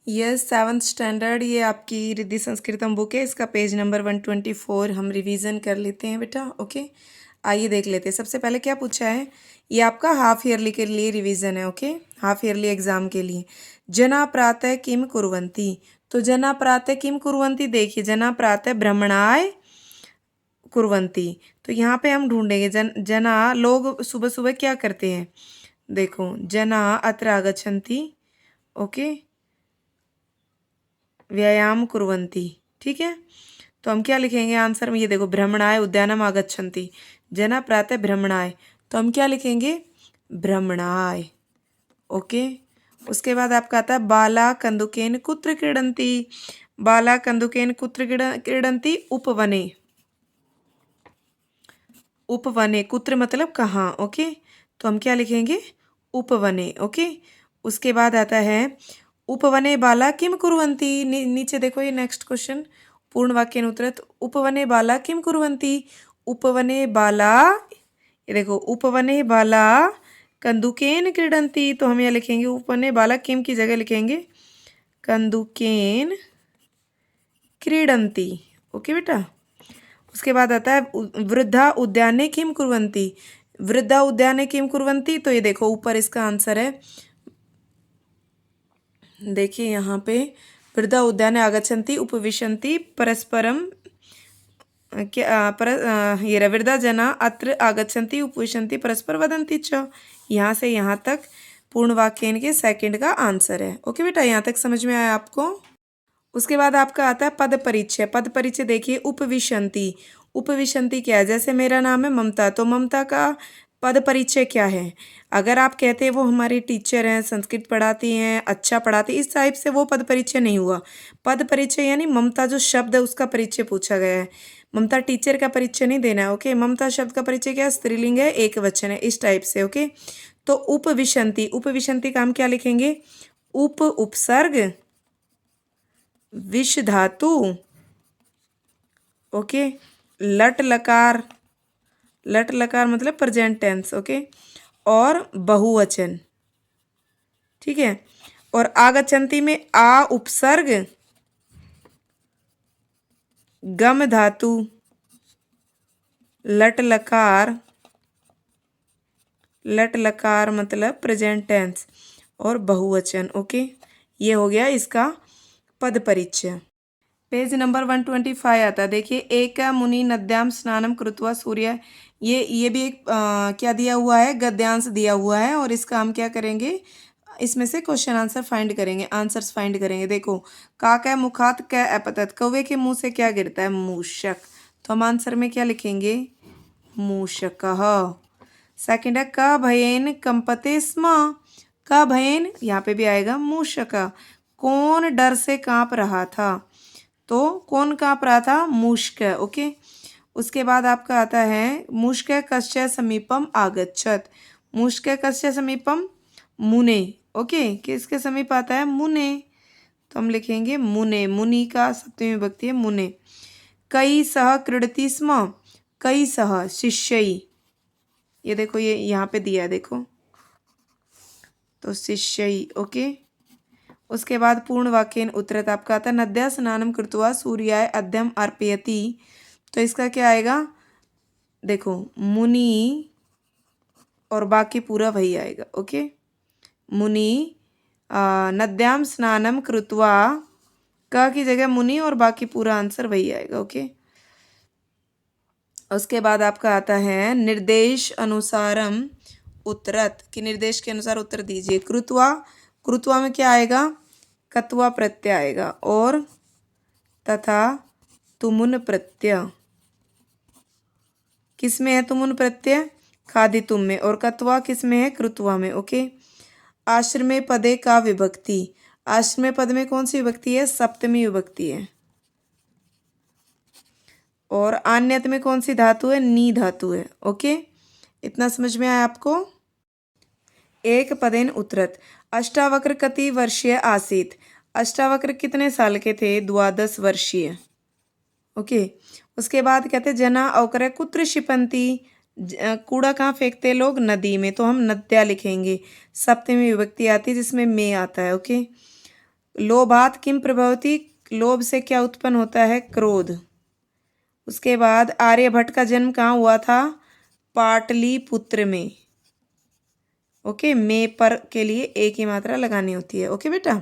Yes, 7th standard, ये आपकी Riddhi संस्कृतम book है। इसका पेज नंबर 124 हम रिवीजन कर लेते हैं बेटा। ओके, आइए देख लेते हैं। सबसे पहले क्या पूछा है, ये आपका हाफ ईयरली के लिए रिवीजन है। ओके, हाफ ईयरली एग्जाम के लिए। जना प्रातः किम कुर्वन्ति, तो जना प्रातः किम कुर्वन्ति, देखिए जना प्रातः भ्रमणाय कुर्वन्ति, तो यहाँ पे हम ढूंढेंगे जना, लोग सुबह सुबह क्या करते हैं। देखो, जना अत्र आगच्छन्ति, ओके, व्यायाम कुर्वन्ति। ठीक है, तो हम क्या लिखेंगे आंसर में, ये देखो, भ्रमणाय उद्यानम आगच्छन्ति, जना प्रातः भ्रमणाय, तो हम क्या लिखेंगे, भ्रमणाय। ओके, उसके बाद आपका आता है बाला कंदुकेन कुत्र क्रीडन्ति, बाला कंदुकेन कुत्र क्रीडन्ति, उपवने, उपवने, कुत्र मतलब कहाँ। ओके, तो हम क्या लिखेंगे, उपवने। ओके, उसके बाद आता है उपवने बाला किम कुर्वन्ति, नीचे देखो ये नेक्स्ट क्वेश्चन, पूर्ण वाक्येन उत्तरत्, उपवने बाला किम कुर्वन्ति, उपवने बाला, ये देखो, उपवने बाला कंदुकेन क्रीडन्ति, तो हम यह लिखेंगे उपवने बाला किम की जगह लिखेंगे कंदुकेन क्रीडन्ति। ओके बेटा, उसके बाद आता है वृद्धा उद्याने किम कुर्वन्ति, वृद्धा उद्याने किम कुर्वन्ति, तो ये देखो ऊपर इसका आंसर है, देखिए यहाँ पे, वृद्धा उद्याने आगच्छन्ति उपविशन्ति परस्परम, क्या ये वृद्धा जना अत्र आगच्छन्ति उपविशन्ति परस्पर वदन्ति च, यहाँ से यहाँ तक पूर्ण वाक्य के सेकंड का आंसर है। ओके बेटा, यहाँ तक समझ में आया आपको। उसके बाद आपका आता है पद परिचय। पद परिचय देखिए, उपविशन्ति, उपविशन्ति क्या है, जैसे मेरा नाम है ममता, तो ममता का पद परिचय क्या है। अगर आप कहते हैं वो हमारी टीचर हैं, संस्कृत पढ़ाती हैं, अच्छा पढ़ाती, इस टाइप से वो पद परिचय नहीं हुआ। पद परिचय यानी ममता जो शब्द है उसका परिचय पूछा गया है, ममता टीचर का परिचय नहीं देना है। ओके, ममता शब्द का परिचय क्या है, स्त्रीलिंग है, एक वचन है, इस टाइप से। ओके, तो उपविशन्ति, उपविशन्ति का हम क्या लिखेंगे, उप उपसर्ग विष धातु, ओके, लट लकार, लट लकार मतलब प्रेजेंट टेंस। ओके, और बहुवचन। ठीक है, और आगच्छन्ति में आ उपसर्ग, गम धातु, लट लकार, लट लकार मतलब प्रेजेंट टेंस, और बहुवचन। ओके, ये हो गया इसका पद परिचय। पेज नंबर 125 आता है, देखिए, एक मुनि नद्याम स्नानम कृत्वा सूर्य, ये भी एक क्या दिया हुआ है, गद्यांश दिया हुआ है, और इसका हम क्या करेंगे, इसमें से क्वेश्चन आंसर फाइंड करेंगे, आंसर्स फाइंड करेंगे। देखो, काका मुखात कै अपतत, कौवे के मुंह से क्या गिरता है, मूषक, तो हम आंसर में क्या लिखेंगे, मूषकः। सेकंड है क भयेन कंपते स्म, क भयेन, यहाँ पे भी आएगा मूषक, कौन डर से कांप रहा था, तो कौन कांप रहा था, मूषक। ओके, उसके बाद आपका आता है मूषक कस्य समीपम आगच्छत, मूषक कस्य समीपम, मुने। ओके, किसके समीप आता है, मुने, तो हम लिखेंगे मुने, मुनि का सप्तमी विभक्ति है मुने। कई सह क्रीडति स्म, कई सह शिष्यई, ये देखो, ये यहाँ पे दिया है, देखो, तो शिष्यई। ओके, उसके बाद पूर्ण वाक्येन उत्तरत आपका आता है नद्या स्नानम कृत्वा सूर्याय अद्यम अर्पयति, तो इसका क्या आएगा, देखो, मुनि और बाकी पूरा वही आएगा। ओके, मुनि नद्याम स्नानम कृत्वा, क की जगह मुनि और बाकी पूरा आंसर वही आएगा। ओके, उसके बाद आपका आता है निर्देश अनुसारम उत्तरत, कि निर्देश के अनुसार उत्तर दीजिए। कृत्वा, कृत्वा में क्या आएगा, कत्वा प्रत्यय आएगा, और तथा तुमुन प्रत्यय, किस में है तुमुन प्रत्यय, खादितुम में, और कत्वा किस में है, कृत्वा में। ओके, आश्रमे पदे का विभक्ति, आश्रमे पद में कौन सी विभक्ति है, सप्तमी विभक्ति है, और आन्यत में कौन सी धातु है, नी धातु है। ओके, इतना समझ में आया आपको। एक पदेन उत्तरत, अष्टावक्र कति वर्षीय आसीत, अष्टावक्र कितने साल के थे, 12 वर्षीय। ओके, उसके बाद कहते जना अवकर कुत्र क्षिपंती, कूड़ा कहाँ फेंकते लोग, नदी में, तो हम नद्या लिखेंगे, सप्तमी विभक्ति आती है जिसमें में आता है। ओके, लोभात किम प्रभवती, लोभ से क्या उत्पन्न होता है, क्रोध। उसके बाद आर्यभट्ट का जन्म कहाँ हुआ था, पाटलिपुत्र में। ओके, में पर के लिए एक ही मात्रा लगानी होती है। ओके बेटा,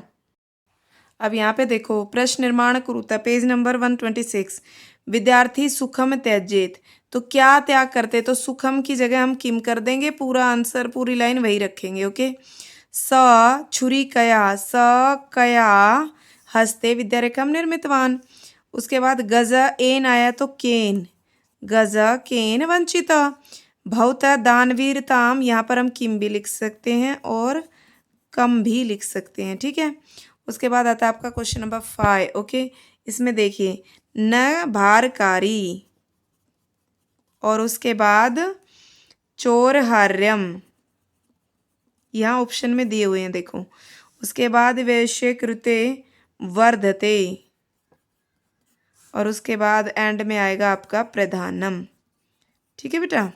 अब यहाँ पे देखो प्रश्न निर्माण कुरुता, पेज नंबर 126। विद्यार्थी सुखम त्यजेत, तो क्या त्याग करते, तो सुखम की जगह हम किम कर देंगे, पूरा आंसर पूरी लाइन वही रखेंगे। ओके, स छुरी कया, स कया हस्ते विद्यारेखम निर्मितवान। उसके बाद गज एन आया तो केन, गज केन वंचित। भवत दानवीरताम, यहाँ पर हम किम भी लिख सकते हैं और कम भी लिख सकते हैं। ठीक है, उसके बाद आता है आपका क्वेश्चन नंबर 5। ओके, इसमें देखिए न भारकारी और उसके बाद चोरहार्यम, यहाँ ऑप्शन में दिए हुए हैं देखो। उसके बाद वैश्य कृते वर्धते और उसके बाद एंड में आएगा आपका प्रधानम। ठीक है बेटा,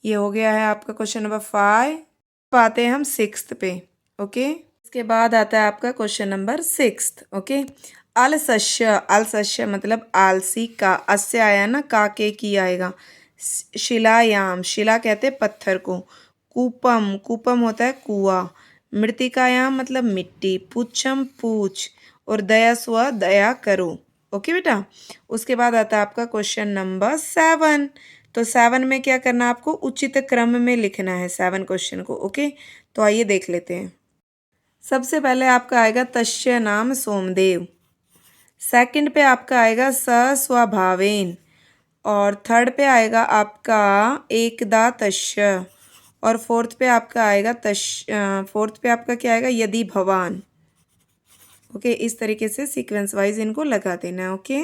ये हो गया है आपका क्वेश्चन नंबर 5। आते हैं हम 6th पे। ओके, इसके बाद आता है आपका क्वेश्चन नंबर 6th। ओके, अलसस्य, अलसस्य मतलब आलसी का, अस्य आया ना, का के की आएगा। शिलायाम, शिला कहते पत्थर को। कूपम, कूपम होता है कुआ। मृतिकायाम मतलब मिट्टी। पुच्छम पूछ, और दया स्व दया करो। ओके बेटा, उसके बाद आता है आपका क्वेश्चन नंबर 7। तो 7 में क्या करना है आपको, उचित क्रम में लिखना है 7 क्वेश्चन को। ओके, तो आइए देख लेते हैं। सबसे पहले आपका आएगा तस्य नाम सोमदेव। सेकंड पे आपका आएगा स्वभावेन, और थर्ड पे आएगा आपका एकदा तस्य, और फोर्थ पे आपका आएगा फोर्थ पे आपका क्या आएगा, यदि भवान। ओके, इस तरीके से सीक्वेंस वाइज इनको लगा देना है। ओके,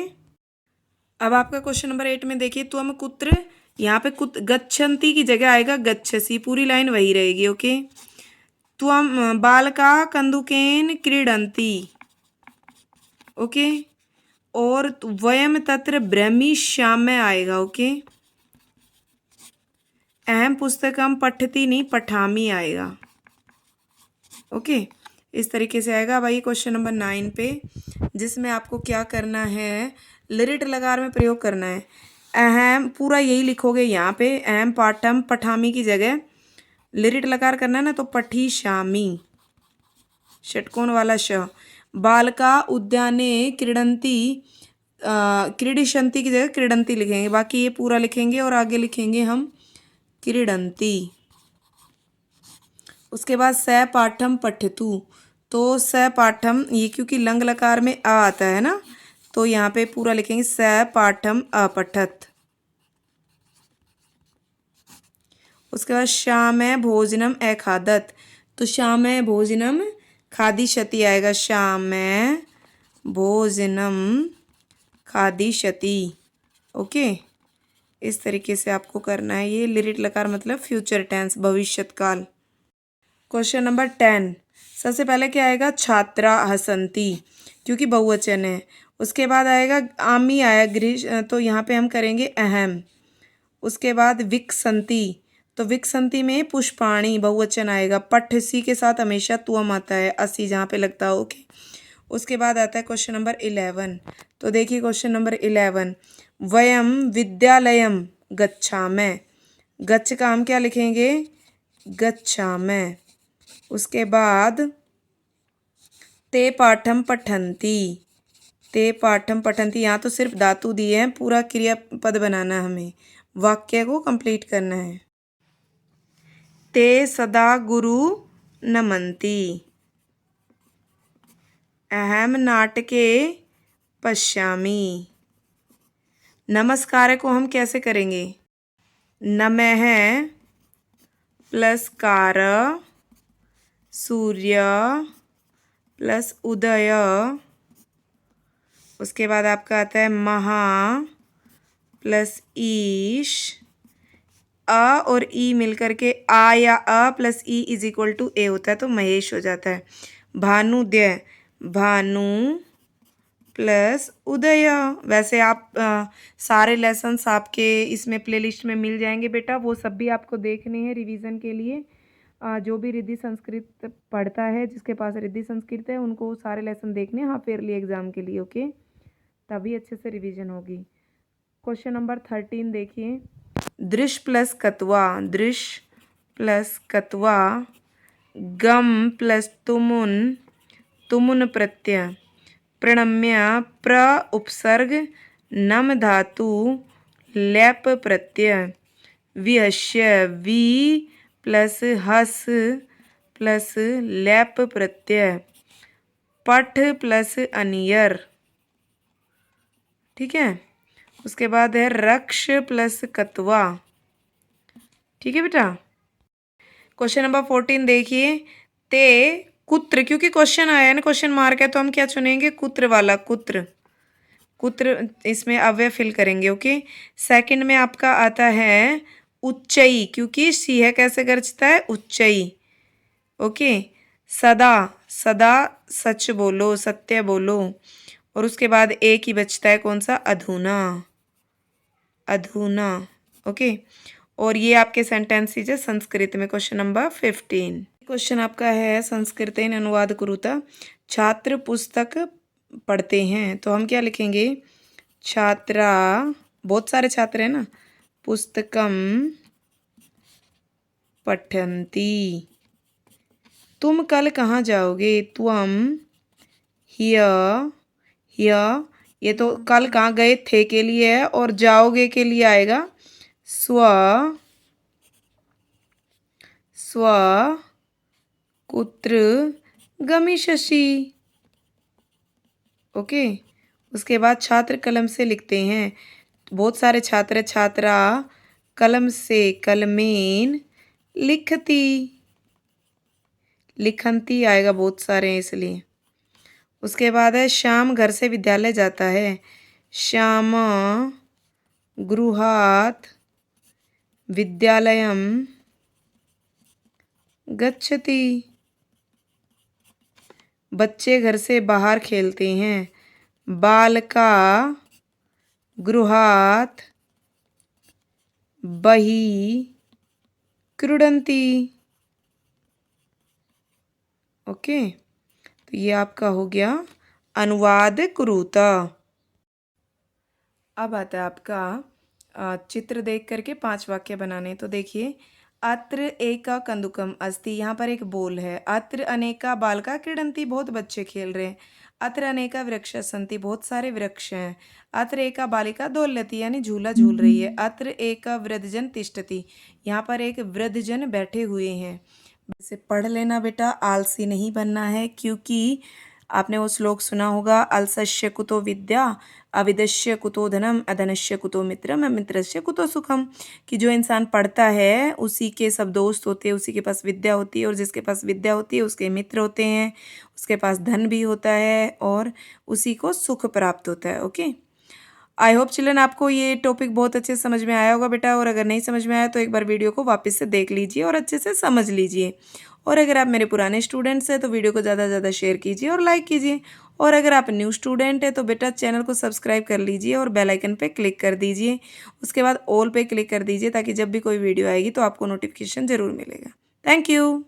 अब आपका क्वेश्चन नंबर 8 में देखिए, त्वम कुत्र, यहाँ पे गच्छन्ति की जगह आएगा गच्छसि, पूरी लाइन वही रहेगी। ओके, त्वम बालका कंदुकेन क्रीडन्ति। ओके, और वयम तत्र ब्रह्मीश्याम्य आएगा। ओके, अहम पुस्तकम पठती नहीं पठामी आएगा। ओके, इस तरीके से आएगा। अब आइए क्वेश्चन नंबर 9 पे, जिसमें आपको क्या करना है, लिरिट लकार में प्रयोग करना है। अहम पूरा यही लिखोगे यहाँ पे, अहम पाठम पठामी की जगह लिरिट लकार करना है ना, तो पठीशामी, षटकोण वाला श। बालका उद्याने क्रीडंती, क्रीडिशंती की जगह क्रीडंती लिखेंगे, बाकी ये पूरा लिखेंगे और आगे लिखेंगे हम क्रीडंती। उसके बाद स पाठम पठतु, तो स पाठम, ये क्योंकि लंग लकार में आ आता है ना, तो यहाँ पे पूरा लिखेंगे स पाठम अपठत। उसके बाद श्यामय भोजनम अखादत, तो श्यामय भोजनम खादिशति आएगा, श्यामय भोजनम खादिशति। ओके, इस तरीके से आपको करना है। ये लिरिट लकार मतलब फ्यूचर टेंस, भविष्यत काल। क्वेश्चन नंबर 10, सबसे पहले क्या आएगा, छात्रा हसंती, क्योंकि बहुवचन है। उसके बाद आएगा आमी आया गृह, तो यहाँ पे हम करेंगे अहम। उसके बाद विकसंती, तो विकसंती में पुष्पाणी बहुवचन आएगा। पठसी के साथ हमेशा तुअम आता है, असी जहाँ पे लगता है। ओके, उसके बाद आता है क्वेश्चन नंबर 11। तो देखिए क्वेश्चन नंबर 11, वयम विद्यालयम गच्छामः, गच्छ का हम क्या लिखेंगे, गच्छामः। उसके बाद ते पाठम पठंती, ते पाठम पठंती, यहाँ तो सिर्फ धातु दिए हैं, पूरा क्रियापद बनाना है, हमें वाक्य को कंप्लीट करना है। ते सदा गुरु नमन्ति, अहम नाटके पश्यामि। नमस्कार को हम कैसे करेंगे, नमः प्लस कार, सूर्य प्लस उदय। उसके बाद आपका आता है महा प्लस ईश, अ और ई मिलकर के आ या अ प्लस ई इज इक्वल टू ए होता है, तो महेश हो जाता है। भानुदय, भानु प्लस उदय। वैसे आप सारे लेसन्स आपके इसमें प्लेलिस्ट में मिल जाएंगे बेटा, वो सब भी आपको देखने हैं रिवीजन के लिए। जो भी रिद्धि संस्कृत पढ़ता है, जिसके पास रिद्धि संस्कृत है, उनको सारे लेसन देखने हाफ ईयरली एग्जाम के लिए, ओके, तभी अच्छे से रिवीजन होगी। क्वेश्चन नंबर 13 देखिए, दृश प्लस कत्वा, दृश प्लस कत्वा, गम प्लस तुमुन, तुमुन प्रत्यय, प्रणम्य प्र उपसर्ग, नम धातु, लेप प्रत्यय, विहस्य वी प्लस हस प्लस लेप प्रत्यय, पठ प्लस अनियर, ठीक है। उसके बाद है रक्ष प्लस कत्वा, ठीक है बेटा। क्वेश्चन नंबर 14 देखिए, ते कुत्र, क्योंकि क्वेश्चन आया है ना, क्वेश्चन मार्क है, तो हम क्या चुनेंगे, कुत्र वाला, कुत्र, कुत्र इसमें अव्यय फिल करेंगे, ओके। सेकंड में आपका आता है उच्चई, क्योंकि सिंह कैसे गरजता है, उच्चई, ओके। सदा, सदा सच बोलो, सत्य बोलो। और उसके बाद एक ही बचता है, कौन सा, अधुना, अधुना, ओके। और ये आपके सेंटेंसेज है संस्कृत में। क्वेश्चन नंबर 15, क्वेश्चन आपका है संस्कृतेन अनुवाद कुरुता, छात्र पुस्तक पढ़ते हैं, तो हम क्या लिखेंगे, छात्रा, बहुत सारे छात्र हैं ना, पुस्तकम पठन्ति। तुम कल कहाँ जाओगे, त्वम हिय, हिय, ये तो कल कहाँ गए थे के लिए है, और जाओगे के लिए आएगा स्व, स्व कुत्र गमिष्यसि, ओके। उसके बाद छात्र कलम से लिखते हैं, बहुत सारे छात्र, छात्रा कलम से, कलमेन लिखती, लिखंती आएगा, बहुत सारे हैं इसलिए। उसके बाद है श्याम घर से विद्यालय जाता है, श्याम गृहात् विद्यालयम गच्छति, बच्चे घर से बाहर खेलते हैं, बालका गृहात् बहिः क्रीडन्ति, ओके। तो ये आपका हो गया अनुवाद कुरुता। अब आता है आपका चित्र देख करके 5 वाक्य बनाने। तो देखिए, अत्र एका कंदुकम अस्ति, यहाँ पर एक बोल है, अत्र अनेका बालका क्रीडन्ति, बहुत बच्चे खेल रहे हैं, अत्र अनेका वृक्ष सन्ति, बहुत सारे वृक्ष हैं, अत्र एका बालिका दोल्यति, यानी झूला झूल रही है, अत्र एका वृद्धजन तिष्ठति, यहाँ पर एक वृद्धजन बैठे हुए हैं। इसे पढ़ लेना बेटा, आलसी नहीं बनना है, क्योंकि आपने वो श्लोक सुना होगा, अल्सस्य कुतो विद्या, अविदस्य कुतो धनम, अधनस्य कुतो मित्रम, मित्रस्य कुतो सुखम, कि जो इंसान पढ़ता है उसी के सब दोस्त होते हैं, उसी के पास विद्या होती है, और जिसके पास विद्या होती है उसके मित्र होते हैं, उसके पास धन भी होता है, और उसी को सुख प्राप्त होता है, ओके। आई होप चिल्ड्रन आपको ये टॉपिक बहुत अच्छे से समझ में आया होगा बेटा, और अगर नहीं समझ में आया तो एक बार वीडियो को वापस से देख लीजिए और अच्छे से समझ लीजिए। और अगर आप मेरे पुराने स्टूडेंट्स हैं तो वीडियो को ज़्यादा से ज़्यादा शेयर कीजिए और लाइक कीजिए, और अगर आप न्यू स्टूडेंट है तो बेटा चैनल को सब्सक्राइब कर लीजिए और बेल आइकन पे क्लिक कर दीजिए। उसके बाद ऑल पे क्लिक कर दीजिए, ताकि जब भी कोई वीडियो आएगी तो आपको नोटिफिकेशन ज़रूर मिलेगा। Thank you.